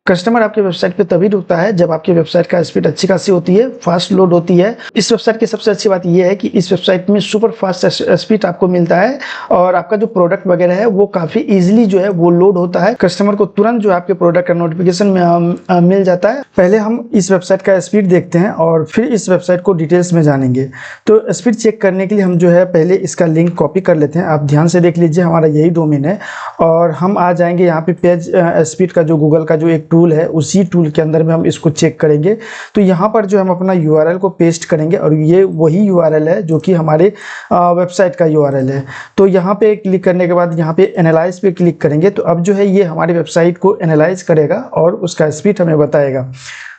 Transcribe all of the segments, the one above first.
Customer आपके website पे तभी रुकता है जब आपकी वेबसाइट का स्पीड अच्छी खासी होती है, फास्ट लोड होती है। इस वेबसाइट की सबसे अच्छी बात यह है कि इस वेबसाइट में सुपर फास्ट स्पीड आपको मिलता है और आपका जो प्रोडक्ट वगैरह है वो काफ़ी इजीली जो है वो लोड होता है। कस्टमर को तुरंत जो है आपके प्रोडक्ट का नोटिफिकेशन मिल जाता है। पहले हम इस वेबसाइट का स्पीड देखते हैं और फिर इस वेबसाइट को डिटेल्स में जानेंगे। तो स्पीड चेक करने के लिए हम जो है पहले इसका लिंक कॉपी कर लेते हैं। आप ध्यान से देख लीजिए, हमारा यही डोमेन है और हम आ जाएंगे यहाँ पे पेज स्पीड का जो गूगल का जो एक टूल है, उसी टूल के अंदर में हम इसको चेक करेंगे। तो यहाँ पर जो हम अपना यूआरएल को पेस्ट करेंगे और ये वही यूआरएल है जो कि हमारे वेबसाइट का यूआरएल है। तो यहाँ पे क्लिक करने के बाद यहाँ पे एनालाइज पे क्लिक करेंगे तो अब जो है ये हमारी वेबसाइट को एनालाइज करेगा और उसका स्पीड हमें बताएगा।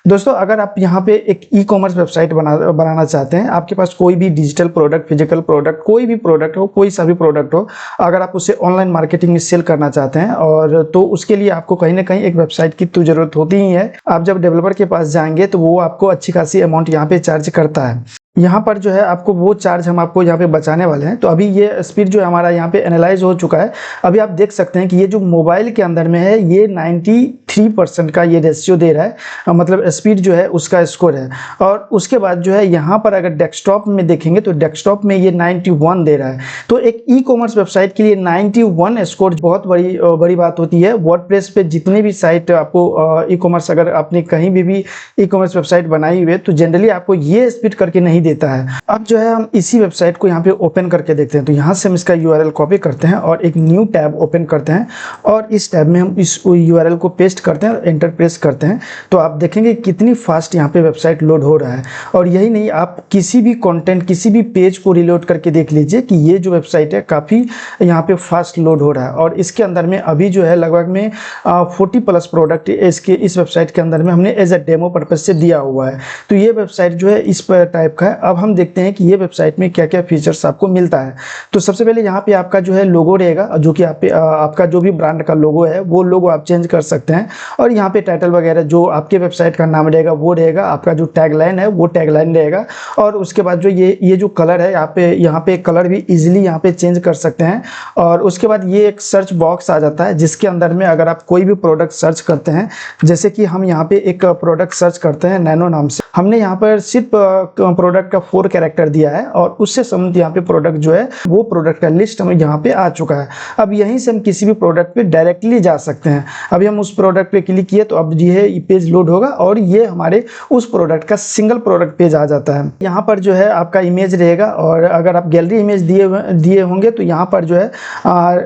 दोस्तों, अगर आप यहाँ पे एक ई कॉमर्स वेबसाइट बनाना चाहते हैं, आपके पास कोई भी डिजिटल प्रोडक्ट, फिजिकल प्रोडक्ट, कोई भी प्रोडक्ट हो, कोई सा भी प्रोडक्ट हो, अगर आप उसे ऑनलाइन मार्केटिंग में सेल करना चाहते हैं और तो उसके लिए आपको कहीं ना कहीं एक वेबसाइट की तो जरूरत होती ही है। आप जब डेवलपर के पास जाएंगे तो वो आपको अच्छी खासी अमाउंट यहाँ पे चार्ज करता है। यहाँ पर जो है आपको वो चार्ज हम आपको यहाँ पे बचाने वाले हैं। तो अभी ये स्पीड जो हमारा यहाँ पे एनालाइज हो चुका है। अभी आप देख सकते हैं कि ये जो मोबाइल के अंदर में है ये 93% का ये रेशियो दे रहा है, मतलब स्पीड जो है उसका स्कोर है। और उसके बाद जो है यहाँ पर अगर डेस्कटॉप में देखेंगे तो डेस्कटॉप में ये 91 दे रहा है। तो एक ई कॉमर्स वेबसाइट के लिए 91 स्कोर बहुत बड़ी बात होती है। वर्डप्रेस पे जितने भी साइट आपको ई कॉमर्स, अगर आपने कहीं भी ई कॉमर्स वेबसाइट बनाई हुई है तो जनरली आपको ये स्पीड करके नहीं देता है। अब जो है हम इसी वेबसाइट को यहाँ पे ओपन करके देखते हैं। तो यहाँ से हम इसका यूआरएल कॉपी करते हैं और एक न्यू टैब ओपन करते हैं और इस टैब में हम इस यूआरएल को पेस्ट करते हैं और एंटर प्रेस करते हैं। तो आप देखेंगे कितनी फास्ट यहाँ पे वेबसाइट लोड हो रहा है। और यही नहीं, आप किसी भी कंटेंट, किसी भी पेज को रिलोड करके देख लीजिए कि ये जो वेबसाइट है काफ़ी यहाँ पे फास्ट लोड हो रहा है। और इसके अंदर में अभी जो है लगभग में 40+ प्रोडक्ट इस वेबसाइट के अंदर में हमने एज अ डेमो पर्पज से दिया हुआ है। तो ये वेबसाइट जो है इस टाइप का है। अब हम देखते हैं कि ये वेबसाइट में क्या क्या फीचर्स आपको मिलता है। तो सबसे पहले यहाँ पे आपका जो है लोगो रहेगा, जो कि आपका जो भी ब्रांड का लोगो है वो लोगो आप चेंज कर सकते हैं। और यहाँ पे टाइटल वगैरह जो आपके वेबसाइट का नाम रहेगा वो रहेगा, आपका जो टैगलाइन है वो टैगलाइन रहेगा। और उसके बाद जो ये जो कलर है यहाँ पे कलर भी इजीली यहाँ पे चेंज कर सकते हैं। और उसके बाद ये एक सर्च बॉक्स आ जाता है जिसके अंदर में अगर आप कोई भी प्रोडक्ट सर्च करते हैं, जैसे कि हम यहाँ पे एक प्रोडक्ट सर्च करते हैं नैनो नाम से, हमने यहाँ पर सिर्फ प्रोडक्ट का 4 कैरेक्टर दिया है और उससे संबंधित यहाँ पे प्रोडक्ट जो है वो प्रोडक्ट का लिस्ट हमें यहाँ पे आ चुका है। अब यहीं से हम किसी भी प्रोडक्ट पे डायरेक्टली जा सकते हैं। अभी हम उस प्रोडक्ट पे क्लिक किए तो अब ये पेज लोड होगा और ये हमारे उस प्रोडक्ट का सिंगल प्रोडक्ट पेज आ जाता है। यहाँ पर जो है आपका इमेज रहेगा और अगर आप गैलरी इमेज दिए होंगे तो यहाँ पर जो है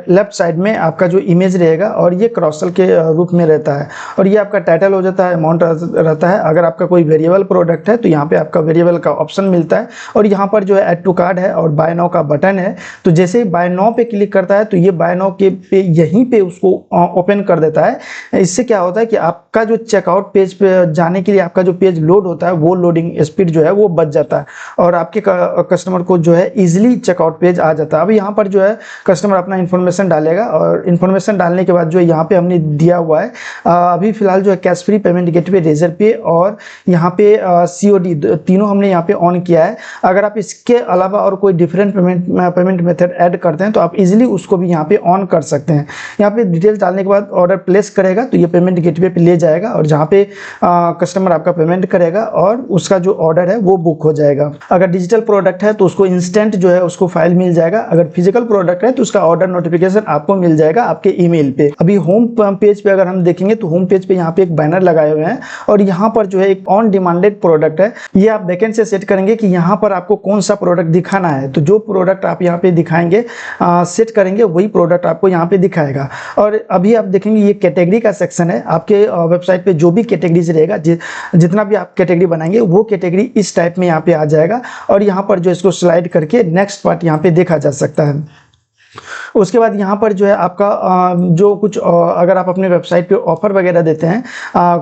लेफ्ट साइड में आपका जो इमेज रहेगा और ये क्रॉसल के रूप में रहता है और ये आपका टाइटल हो जाता है, अमाउंट रहता है। अगर आपका कोई वेरिएबल प्रोडक्ट है तो यहाँ पे आपका वेरिएबल का ऑप्शन मिलता है और यहाँ पर जो है ऐड टू कार्ट है और बाय नाउ का बटन है। तो जैसे ही बाय नाउ पे क्लिक करता है तो ये बाय नाउ के पे यहीं पे उसको ओपन कर देता है। इससे क्या होता है कि आपका जो चेकआउट पेज पे जाने के लिए आपका जो पेज लोड होता है वो लोडिंग स्पीड जो है वो बच जाता है और आपके कस्टमर को जो है इजीली चेकआउट पेज आ जाता है। अब यहाँ पर जो है कस्टमर अपना इन्फॉर्मेशन डालेगा और इन्फॉर्मेशन डालने के बाद जो यहाँ पे हमने दिया हुआ है अभी फिलहाल जो है Cashfree payment gateway, Razorpay और यहाँ पे COD तीनों हमने यहाँ पे ऑन किया है। अगर आप इसके अलावा और कोई डिफरेंट पेमेंट मेथड ऐड करते हैं तो आप इजीली उसको भी यहाँ पे ऑन कर सकते हैं। यहाँ पे डिटेल्स डालने के बाद ऑर्डर प्लेस करेगा तो ये पेमेंट गेटवे पे ले जाएगा और जहाँ पे कस्टमर आपका पेमेंट करेगा और उसका जो ऑर्डर है वो बुक हो जाएगा। अगर डिजिटल प्रोडक्ट है तो उसको इंस्टेंट जो है उसको फाइल मिल जाएगा। अगर फिजिकल प्रोडक्ट है तो उसका ऑर्डर नोटिफिकेशन आपको मिल जाएगा आपके ईमेल पे। अभी होम पेज पे अगर हम देखेंगे तो होम पेज पे यहाँ पे एक बैनर लगाए हुए हैं और यहाँ पर जो है एक ऑन डिमांडेड प्रोडक्ट है। ये आप बैकएंड से सेट करेंगे कि यहाँ पर आपको कौन सा प्रोडक्ट दिखाना है। तो जो प्रोडक्ट आप यहाँ पे दिखाएंगे, सेट करेंगे, वही प्रोडक्ट आपको यहाँ पे दिखाएगा। और अभी आप देखेंगे ये कैटेगरी का सेक्शन है। आपके वेबसाइट पे जो भी कैटेगरीज रहेगा, जितना भी आप कैटेगरी बनाएंगे वो कैटेगरी इस टाइप में यहाँ पे आ जाएगा और यहाँ पर जो इसको स्लाइड करके नेक्स्ट पार्ट यहाँ पे देखा जा सकता है। उसके बाद यहाँ पर जो है आपका जो कुछ अगर आप अपने वेबसाइट पे ऑफर वगैरह देते हैं,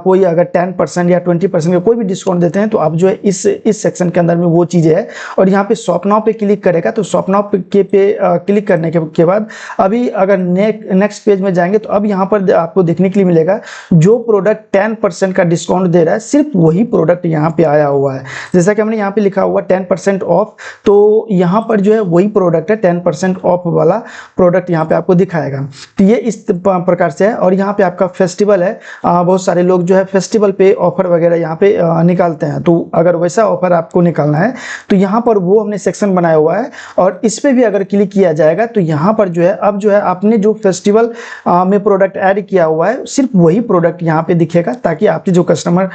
कोई अगर 10% या 20% का कोई भी डिस्काउंट देते हैं तो आप जो है इस सेक्शन के अंदर में वो चीज़ें है। और यहाँ पे शॉप नाउ पे क्लिक करेगा तो शॉप नाउ पे क्लिक करने के बाद अभी अगर नेक्स्ट पेज में जाएंगे तो अब यहाँ पर आपको देखने के लिए मिलेगा जो प्रोडक्ट 10% का डिस्काउंट दे रहा है सिर्फ वही प्रोडक्ट यहाँ पे आया हुआ है। जैसा कि हमने यहाँ पे लिखा हुआ 10% ऑफ, तो यहाँ पर जो है वही प्रोडक्ट है 10% ऑफ वाला प्रोडक्ट यहाँ पे आपको दिखाएगा। तो ये इस प्रकार से है। और यहाँ पे आपका फेस्टिवल है, बहुत सारे लोग जो है फेस्टिवल पे ऑफर वगैरह यहाँ पे निकालते हैं। तो अगर वैसा ऑफर आपको निकालना है तो यहाँ पर वो हमने सेक्शन बनाया हुआ है, और इस पे भी अगर क्लिक किया जाएगा तो यहाँ पर जो है अब जो है आपने जो फेस्टिवल में प्रोडक्ट ऐड किया हुआ है सिर्फ वही प्रोडक्ट यहाँ पे दिखेगा, ताकि आपके जो कस्टमर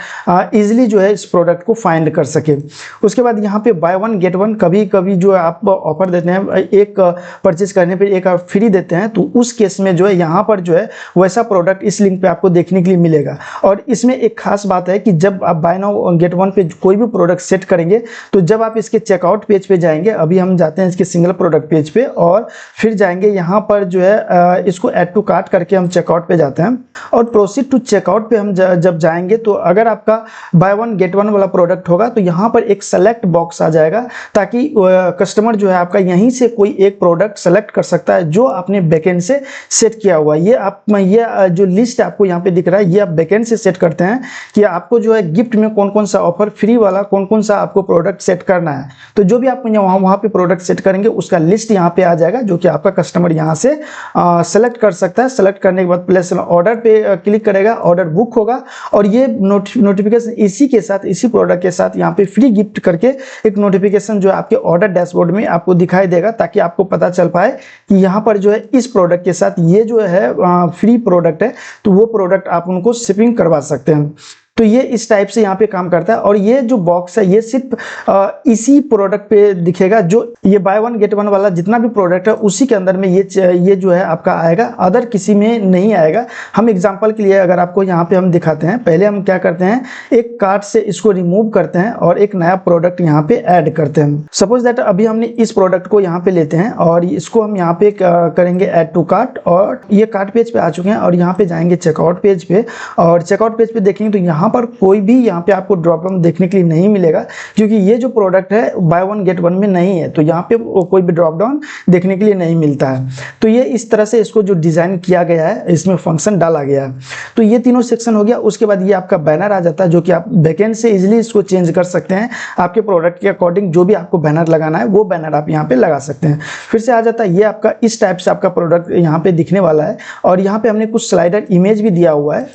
इजिली जो है इस प्रोडक्ट को फाइंड कर सके। उसके बाद यहाँ पे बाय वन गेट वन, कभी कभी जो है आप ऑफर देते हैं, एक परचेज करने पे एक आप फ्री देते हैं, तो उस केस में जो है यहाँ पर जो है वैसा प्रोडक्ट इस लिंक पे आपको देखने के लिए मिलेगा। और इसमें एक खास बात है कि जब आप बाय नाउ गेट वन पे कोई भी प्रोडक्ट सेट करेंगे तो जब आप इसके चेकआउट पेज पे जाएंगे, अभी हम जाते हैं इसके सिंगल प्रोडक्ट पेज पे और फिर जाएंगे यहाँ पर जो है इसको ऐड टू कार्ट करके हम चेकआउट पे जाते हैं, और प्रोसीड टू चेकआउट पे हम जब जाएंगे तो अगर आपका बाय वन गेट वन वाला प्रोडक्ट होगा तो यहाँ पर एक सेलेक्ट बॉक्स आ जाएगा, ताकि कस्टमर जो है आपका यहीं से कोई एक प्रोडक्ट सेलेक्ट कर सकता है जो आपने बैकएंड से सेट किया हुआ है। ये जो लिस्ट आपको यहाँ पे दिख रहा है ये आप बैकएंड से सेट करते हैं कि आपको जो है गिफ्ट में कौन कौन सा ऑफर, फ्री वाला कौन कौन सा आपको प्रोडक्ट सेट करना है। तो जो भी आप वहाँ पे प्रोडक्ट सेट करेंगे उसका लिस्ट यहाँ पे आ जाएगा, जो कि आपका कस्टमर यहाँ से सेलेक्ट कर सकता है। सेलेक्ट करने के बाद प्लेस ऑर्डर पे क्लिक करेगा, ऑर्डर बुक होगा, और ये नोटिफिकेशन इसी के साथ, इसी प्रोडक्ट के साथ यहाँ पे फ्री गिफ्ट करके एक नोटिफिकेशन जो है आपके ऑर्डर डैशबोर्ड में आपको दिखाई देगा, ताकि आपको पता चल पाए कि यहाँ पर जो है इस प्रोडक्ट के साथ ये जो है फ्री प्रोडक्ट है, तो वो प्रोडक्ट आप उनको शिपिंग करवा सकते हैं। तो ये इस टाइप से यहाँ पे काम करता है। और ये जो बॉक्स है ये सिर्फ इसी प्रोडक्ट पे दिखेगा, जो ये बाय वन गेट वन वाला जितना भी प्रोडक्ट है उसी के अंदर में ये जो है आपका आएगा, अदर किसी में नहीं आएगा। हम एग्जांपल के लिए अगर आपको यहाँ पे हम दिखाते हैं, पहले हम क्या करते हैं, एक कार्ट से इसको रिमूव करते हैं और एक नया प्रोडक्ट यहाँ पे ऐड करते हैं। सपोज दैट अभी हमने इस प्रोडक्ट को यहाँ पे लेते हैं और इसको हम यहाँ पे करेंगे ऐड टू कार्ट, और ये कार्ट पेज पे आ चुके हैं और यहाँ पे जाएंगे चेकआउट पेज पे, और चेकआउट पेज पे देखेंगे तो यहाँ पर कोई भी यहाँ पे आपको ड्रॉप डाउन देखने के लिए नहीं मिलेगा, क्योंकि ये जो प्रोडक्ट है बाय वन गेट वन में नहीं है, तो यहाँ पे कोई भी ड्रॉप डाउन देखने के लिए नहीं मिलता है। तो ये इस तरह से इसको जो डिजाइन किया गया है, इसमें फंक्शन डाला गया है। तो ये तीनों सेक्शन हो गया। उसके बाद ये आपका बैनर आ जाता है, जो कि आप बैकएंड से इजिली इसको चेंज कर सकते हैं, आपके प्रोडक्ट के अकॉर्डिंग जो भी आपको बैनर लगाना है वो बैनर आप यहाँ पे लगा सकते हैं। फिर से आ जाता है ये आपका इस टाइप से आपका प्रोडक्ट यहाँ पे दिखने वाला है, और यहाँ पे हमने कुछ स्लाइडर इमेज भी दिया हुआ है,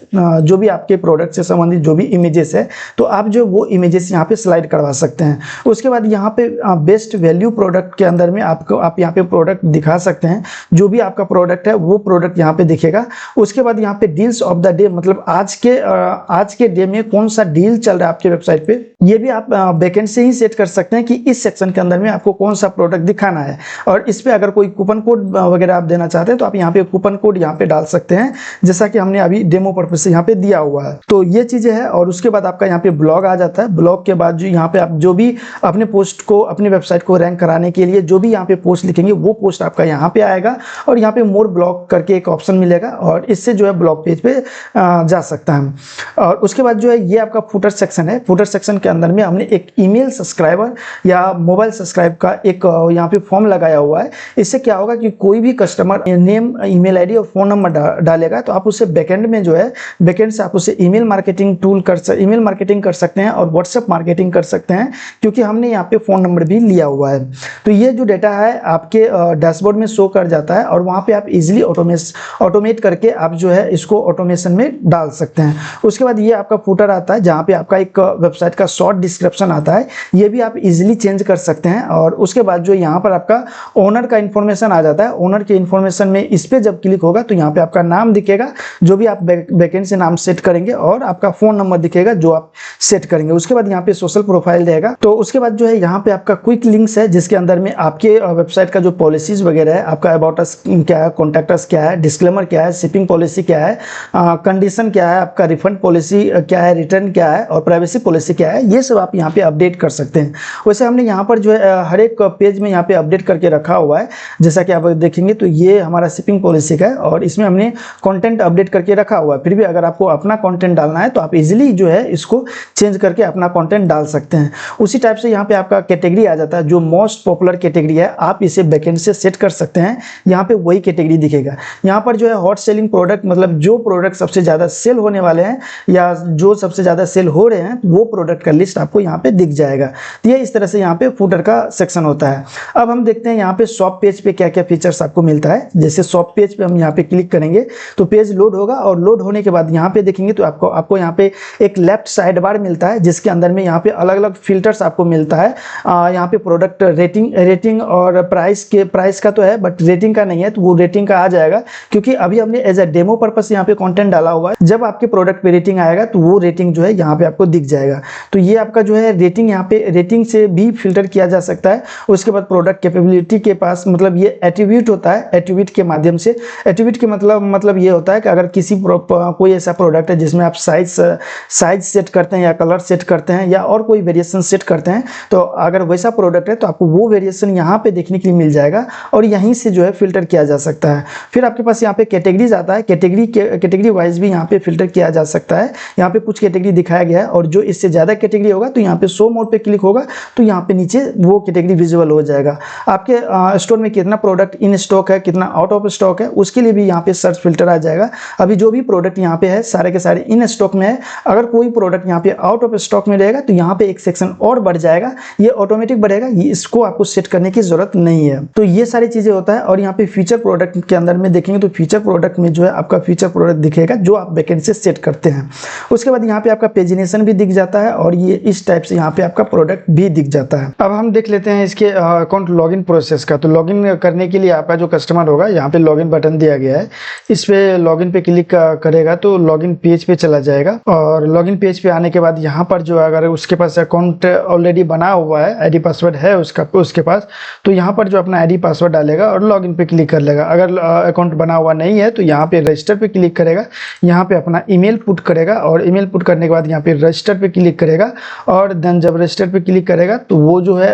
जो भी आपके प्रोडक्ट से संबंधित जो भी इमेजेस है, तो आप जो वो इमेजेस यहाँ पे स्लाइड करवा सकते हैं। उसके बाद यहाँ पे बेस्ट वैल्यू प्रोडक्ट के अंदर में आप यहाँ पे प्रोडक्ट दिखा सकते हैं, जो भी आपका प्रोडक्ट है वो प्रोडक्ट यहाँ पे दिखेगा। उसके बाद यहाँ पे डील्स ऑफ द डे, मतलब आज के डे में कौन सा डील चल रहा है आपके वेबसाइट पे, ये भी आप बैकएंड से ही सेट कर सकते हैं कि इस सेक्शन के अंदर में आपको कौन सा प्रोडक्ट दिखाना है। और इस पे अगर कोई कूपन कोड वगैरह आप देना चाहते हैं तो आप यहाँ पे कूपन कोड यहाँ पे डाल सकते हैं, जैसा कि हमने अभी डेमो पर्पज से यहाँ पे दिया हुआ है। तो ये चीजें है। और उसके बाद आपका यहाँ पे ब्लॉग आ जाता है। ब्लॉग के बाद जो यहाँ पे आप जो भी अपने पोस्ट को, अपनी वेबसाइट को रैंक कराने के लिए जो भी यहाँ पे पोस्ट लिखेंगे वो पोस्ट आपका यहाँ पे आएगा, और यहाँ पे मोर ब्लॉग करके एक ऑप्शन मिलेगा, और इससे जो है ब्लॉग पेज पे जा सकता है। और उसके बाद जो है ये आपका फुटर सेक्शन है। फुटर सेक्शन के अंदर में हमने एक ईमेल सब्सक्राइबर या मोबाइल सब्सक्राइब का एक यहाँ पे फॉर्म लगाया हुआ है। इससे क्या होगा कि कोई भी कस्टमर नेम, ईमेल आईडी और फोन नंबर डालेगा तो आप उसे बैकएंड में जो है, बैकएंड से आप उसे ईमेल मार्केटिंग कर सकते हैं और व्हाट्सएप मार्केटिंग कर सकते हैं, क्योंकि हमने यहाँ पे फोन नंबर भी लिया हुआ है। तो ये जो डेटा है आपके डैशबोर्ड में शो कर जाता है, और वहाँ पे आप इजिली ऑटोमेट करके आप जो है इसको ऑटोमेशन में डाल सकते हैं। उसके बाद ये आपका फुटर आता है, जहाँ पे आपका एक वेबसाइट का शॉर्ट डिस्क्रिप्शन आता है, ये भी आप इजिली चेंज कर सकते हैं। और उसके बाद जो यहाँ पर आपका ओनर का इंफॉर्मेशन आ जाता है। ओनर के इंफॉर्मेशन में इस पे जब क्लिक होगा तो यहाँ पे आपका नाम दिखेगा, जो भी आप बैकएंड से नाम सेट करेंगे, और आपका फोन नंबर दिखेगा जो आप सेट करेंगे। उसके बाद यहाँ पे सोशल प्रोफाइल रहेगा। तो उसके बाद जो है यहाँ पे आपका क्विक लिंक्स है, जिसके अंदर में आपके वेबसाइट का जो पॉलिसीज वगैरह है, आपका अबाउट अस क्या है, कॉन्टैक्ट अस क्या है, डिस्क्लेमर क्या है, शिपिंग पॉलिसी क्या है, कंडीशन क्या है, आपका रिफंड पॉलिसी क्या है, रिटर्न क्या है, और प्राइवेसी पॉलिसी क्या है, ये सब आप यहाँ पे अपडेट कर सकते हैं। वैसे हमने यहाँ पर जो है हर एक पेज में यहाँ पे अपडेट करके रखा हुआ है, जैसा कि आप देखेंगे तो ये हमारा शिपिंग पॉलिसी का है, और इसमें हमने कंटेंट अपडेट करके रखा हुआ है। फिर भी अगर आपको अपना कंटेंट डालना है तो आप इजीली जो है इसको चेंज करके अपना कंटेंट डाल सकते हैं। उसी टाइप से यहाँ पे आपका कैटेगरी आ जाता है, जो मोस्ट पॉपुलर कैटेगरी है आप इसे बैकएंड से सेट कर सकते हैं, यहाँ पे वही कैटेगरी दिखेगा। यहाँ पर जो है हॉट सेलिंग प्रोडक्ट, मतलब जो प्रोडक्ट सबसे ज़्यादा सेल होने वाले हैं या जो सबसे ज़्यादा सेल हो रहे हैं, वो प्रोडक्ट का लिस्ट आपको यहाँ पे दिख जाएगा। तो ये इस तरह से यहाँ पे फुटर का सेक्शन होता है। अब हम देखते हैं यहाँ पे शॉप पेज पे क्या क्या फीचर्स आपको मिलता है। जैसे शॉप पेज पे हम यहाँ पे क्लिक करेंगे तो पेज लोड होगा, और लोड होने के बाद यहाँ पे देखेंगे तो आपको यहाँ पे एक लेफ्ट साइड बार मिलता है, जिसके अंदर में यहाँ पे अलग अलग फिल्टर्स आपको मिलता है। यहाँ पे प्रोडक्ट रेटिंग और प्राइस का तो है, बट रेटिंग का नहीं है, तो वो रेटिंग का आ जाएगा, क्योंकि अभी हमने एज अ डेमो पर्पस यहाँ पे कंटेंट डाला हुआ है। जब आपके प्रोडक्ट पे रेटिंग आएगा तो वो रेटिंग जो है यहाँ पे आपको दिख जाएगा। तो ये आपका जो है रेटिंग, यहाँ पे रेटिंग से भी फिल्टर किया जा सकता है। उसके बाद प्रोडक्ट कैपेबिलिटी के पास, मतलब ये एट्रीब्यूट होता है, एट्रीब्यूट के माध्यम से, एट्रीब्यूट के मतलब ये होता है कि अगर किसी कोई ऐसा प्रोडक्ट है जिसमें आप साइज सेट करते हैं या कलर सेट करते हैं या और कोई वेरिएशन सेट करते हैं, तो अगर वैसा प्रोडक्ट है तो आपको वो वेरिएशन यहाँ पे देखने के लिए मिल जाएगा और यहीं से जो है फिल्टर किया जा सकता है। फिर आपके पास यहाँ पे कैटेगरीज आता है, कैटेगरी वाइज भी यहाँ पे फिल्टर किया जा सकता है। यहाँ पे कुछ कैटेगरी दिखाया गया है, और जो इससे ज़्यादा कैटेगरी होगा तो यहाँ पे शो मोड पे क्लिक होगा तो यहाँ पे नीचे वो कैटेगरी विजुअल हो जाएगा। आपके स्टोर में कितना प्रोडक्ट इन स्टॉक है, कितना आउट ऑफ स्टॉक है, उसके लिए भी यहाँ पे सर्च फिल्टर आ जाएगा। अभी जो भी प्रोडक्ट यहाँ पे है सारे के सारे इन स्टॉक में है। अगर कोई प्रोडक्ट यहाँ पे आउट ऑफ स्टॉक में रहेगा तो यहाँ पे एक सेक्शन और बढ़ जाएगा, ये ऑटोमेटिक बढ़ेगा, इसको आपको सेट करने की जरूरत नहीं है। तो ये सारी चीजें होता है। और यहाँ पे फीचर प्रोडक्ट के अंदर में देखेंगे तो फीचर प्रोडक्ट में जो है आपका फीचर प्रोडक्ट दिखेगा जो आप बैकएंड से सेट करते हैं। उसके बाद यहाँ पे आपका पेजिनेशन भी दिख जाता है, और ये इस टाइप से यहाँ पे आपका प्रोडक्ट भी दिख जाता है। अब हम देख लेते हैं इसके अकाउंट लॉगिन प्रोसेस का। तो लॉगिन करने के लिए आपका जो कस्टमर होगा, यहाँ पे लॉगिन बटन दिया गया है, इस पे लॉगिन पे क्लिक करेगा तो लॉगिन पेज पे चला जाएगा। और लॉगिन पेज पे आने के बाद यहाँ पर जो अगर उसके पास अकाउंट ऑलरेडी बना हुआ है, आईडी पासवर्ड है उसके पास, तो यहाँ पर जो अपना आईडी पासवर्ड डालेगा और लॉगिन पे क्लिक कर लेगा। अगर अकाउंट बना हुआ नहीं है तो यहाँ पे रजिस्टर पे क्लिक करेगा, यहाँ पे अपना ईमेल पुट करेगा, और ईमेल पुट करने के बाद यहाँ पे रजिस्टर पे क्लिक करेगा। और देन जब रजिस्टर पे क्लिक करेगा तो वो जो है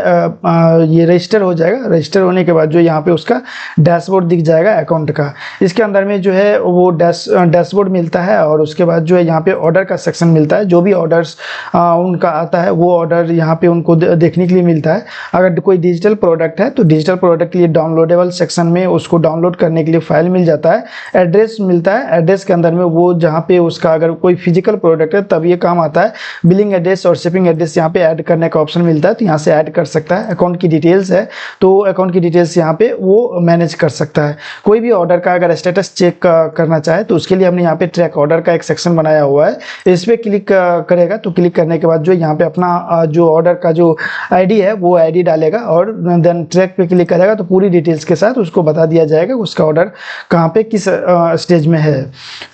ये रजिस्टर हो जाएगा। रजिस्टर होने के बाद जो यहाँ पे उसका डैशबोर्ड दिख जाएगा अकाउंट का। इसके अंदर में जो है वो डैशबोर्ड मिलता है, और उसके बाद जो है यहाँ पे ऑर्डर का सेक्शन मिलता है। जो भी ऑर्डर्स उनका आता है वो ऑर्डर यहाँ पे उनको देखने के लिए मिलता है। अगर कोई डिजिटल प्रोडक्ट है तो डिजिटल प्रोडक्ट के लिए डाउनलोडेबल सेक्शन में उसको डाउनलोड करने के लिए फाइल मिल जाता है, एड्रेस मिलता है। एड्रेस के अंदर में वो जहाँ पे उसका अगर कोई फिजिकल प्रोडक्ट है तब ये काम आता है। बिलिंग एड्रेस और शिपिंग एड्रेस यहाँ पे ऐड करने का ऑप्शन मिलता है, तो यहाँ से ऐड कर सकता है। अकाउंट की डिटेल्स है तो अकाउंट की डिटेल्स यहाँ पे वो मैनेज कर सकता है। कोई भी ऑर्डर का अगर स्टेटस चेक करना चाहे तो उसके लिए हमने यहाँ पे ट्रैक ऑर्डर का एक सेक्शन बनाया हुआ है। इस पे क्लिक करेगा तो क्लिक करने के बाद जो यहाँ पे अपना जो ऑर्डर का जो आईडी है वो आईडी डालेगा, और देन ट्रैक पे क्लिक करेगा तो पूरी डिटेल्स के साथ उसको बता दिया जाएगा उसका ऑर्डर कहाँ पे किस स्टेज में है।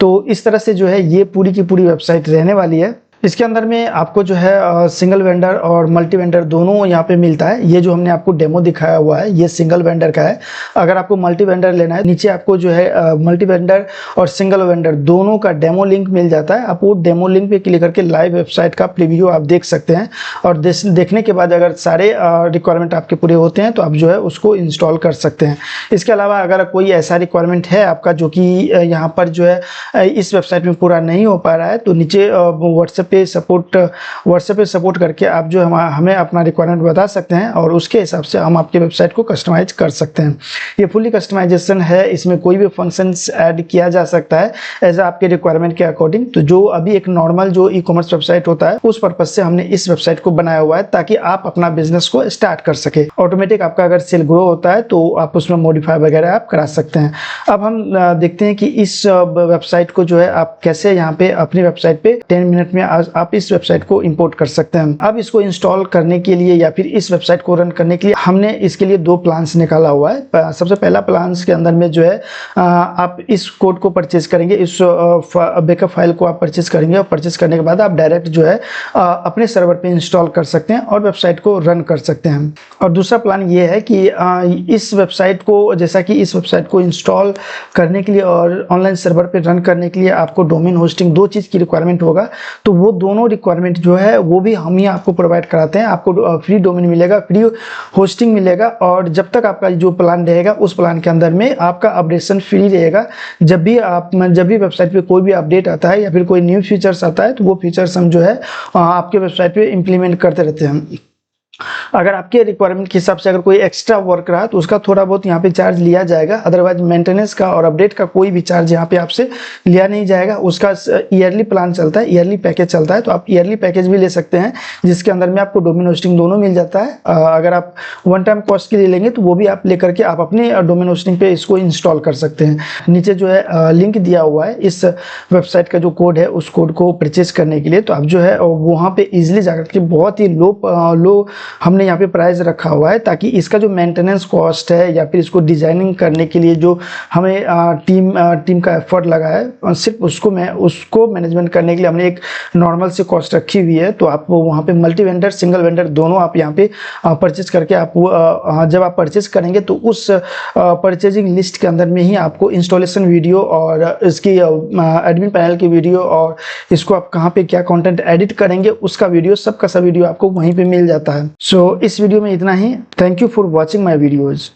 तो इस तरह से जो है ये पूरी की पूरी वेबसाइट रहने वाली है। इसके अंदर में आपको जो है सिंगल वेंडर और मल्टी वेंडर दोनों यहाँ पे मिलता है। ये जो हमने आपको डेमो दिखाया हुआ है ये सिंगल वेंडर का है। अगर आपको मल्टी वेंडर लेना है, नीचे आपको जो है मल्टी वेंडर और सिंगल वेंडर दोनों का डेमो लिंक मिल जाता है। आप वो डेमो लिंक पे क्लिक करके लाइव वेबसाइट का प्रीव्यू आप देख सकते हैं, और देखने के बाद अगर सारे रिक्वायरमेंट आपके पूरे होते हैं तो आप जो है उसको इंस्टॉल कर सकते हैं। इसके अलावा अगर कोई ऐसा रिक्वायरमेंट है आपका जो कि यहाँ पर जो है इस वेबसाइट में पूरा नहीं हो पा रहा है, तो नीचे व्हाट्सएप पे सपोर्ट करके आप जो हमें अपना रिक्वायरमेंट बता सकते हैं, और उसके हिसाब से हम आपके वेबसाइट को कस्टमाइज कर सकते हैं। ये फुली कस्टमाइजेशन है, इसमें कोई भी फंक्शंस ऐड किया जा सकता है एज आपके रिक्वायरमेंट के अकॉर्डिंग। तो जो अभी एक नॉर्मल जो ई कॉमर्स वेबसाइट होता है उस पर्पज से हमने इस वेबसाइट को बनाया हुआ है, ताकि आप अपना बिजनेस को स्टार्ट कर सके। ऑटोमेटिक आपका अगर सेल ग्रो होता है तो आप उसमें मॉडिफाई वगैरह आप करा सकते हैं। अब हम देखते हैं कि इस वेबसाइट को जो है आप कैसे यहाँ पे अपनी वेबसाइट पे 10 मिनट में आप इस वेबसाइट को इंपोर्ट कर सकते हैं। अब इसको इंस्टॉल करने के लिए या फिर इस वेबसाइट को रन करने के लिए हमने इसके लिए 2 प्लान्स निकाला हुआ है। सबसे पहला प्लान्स के अंदर में जो है आप इस कोड को परचेज करेंगे, इस बैकअप फाइल को आप परचेज करेंगे, और परचेज करने के बाद आप डायरेक्ट जो है अपने सर्वर पे इंस्टॉल कर सकते हैं और वेबसाइट को रन कर सकते हैं। और दूसरा प्लान ये है कि इस वेबसाइट को, जैसा कि इस वेबसाइट को इंस्टॉल करने के लिए और ऑनलाइन सर्वर पे रन करने के लिए आपको डोमेन होस्टिंग 2 चीज़ की रिक्वायरमेंट होगा, तो वो दोनों रिक्वायरमेंट जो है वो भी हम ही आपको प्रोवाइड कराते हैं। आपको फ्री डोमेन मिलेगा, फ्री होस्टिंग मिलेगा, और जब तक आपका जो प्लान रहेगा उस प्लान के अंदर में आपका अपडेशन फ्री रहेगा। जब भी वेबसाइट पे कोई भी अपडेट आता है या फिर कोई न्यू फीचर्स आता है तो वो फीचर्स हम जो है आपके वेबसाइट पे इम्प्लीमेंट करते रहते हैं। अगर आपके रिक्वायरमेंट के हिसाब से अगर कोई एक्स्ट्रा वर्क रहा तो उसका थोड़ा बहुत यहाँ पे चार्ज लिया जाएगा, अदरवाइज मेंटेनेंस का और अपडेट का कोई भी चार्ज यहाँ पे आपसे लिया नहीं जाएगा। उसका ईयरली प्लान चलता है, ईयरली पैकेज चलता है, तो आप ईयरली पैकेज भी ले सकते हैं जिसके अंदर में आपको डोमेन होस्टिंग दोनों मिल जाता है। अगर आप वन टाइम कॉस्ट के लिए लेंगे तो वो भी आप लेकर के आप अपने डोमेन होस्टिंग पे इसको इंस्टॉल कर सकते हैं। नीचे जो है लिंक दिया हुआ है इस वेबसाइट का जो कोड है उस कोड को परचेज करने के लिए, तो आप जो है वहाँ पे इजीली जाकर के बहुत ही लो हमने यहाँ पे प्राइस रखा हुआ है, ताकि इसका जो मेंटेनेंस कॉस्ट है या फिर इसको डिजाइनिंग करने के लिए जो हमें टीम का एफर्ट लगा है, सिर्फ उसको मैनेजमेंट करने के लिए हमने एक नॉर्मल से कॉस्ट रखी हुई है। तो आप वहाँ पे मल्टी वेंडर सिंगल वेंडर दोनों आप यहाँ पे परचेज करके आप जब आप परचेज करेंगे तो उस परचेजिंग लिस्ट के अंदर में ही आपको इंस्टॉलेशन वीडियो और इसकी एडमिन पैनल की वीडियो और इसको आप कहाँ पे क्या कंटेंट एडिट करेंगे उसका वीडियो, सबका सब वीडियो आपको वहीं पे मिल जाता है। सो इस वीडियो में इतना ही। Thank you for watching my videos.